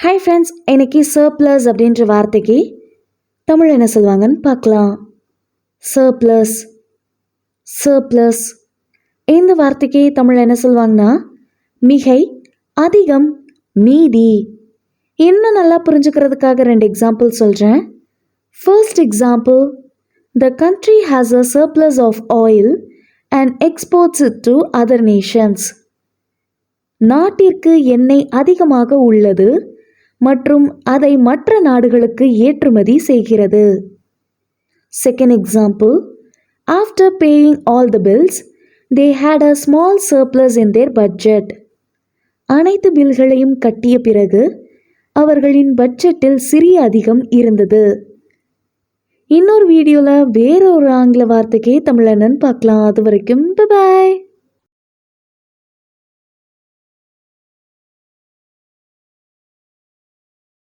Hi friends, இன்னைக்கு surplus அப்படின்ற வார்த்தைக்கு தமிழ் என்ன சொல்லுவாங்கன்னு பார்க்கலாம். சர்ப்ளஸ் சர்ப்ளஸ் இந்த வார்த்தைக்கு தமிழ் என்ன சொல்லுவாங்கன்னா மிகை, அதிகம், மீதி. இன்னும் நல்லா புரிஞ்சுக்கிறதுக்காக 2 எக்ஸாம்பிள் சொல்கிறேன். First example, the country has a surplus of oil and exports it to other nations. நாட்டிற்கு எண்ணெய் அதிகமாக உள்ளது மற்றும் அதை மற்ற நாடுகளுக்கு ஏற்றுமதி செய்கிறது. Second example, after paying all the bills they had a small surplus in their budget. அனைத்து பில்களையும் கட்டிய பிறகு அவர்களின் பட்ஜெட்டில் சிறிய அதிகம் இருந்தது. இன்னொரு வீடியோவில் வேற ஒரு ஆங்கில வார்த்தைக்கே தமிழ் என்னன்னு பார்க்கலாம். அது வரைக்கும் பை.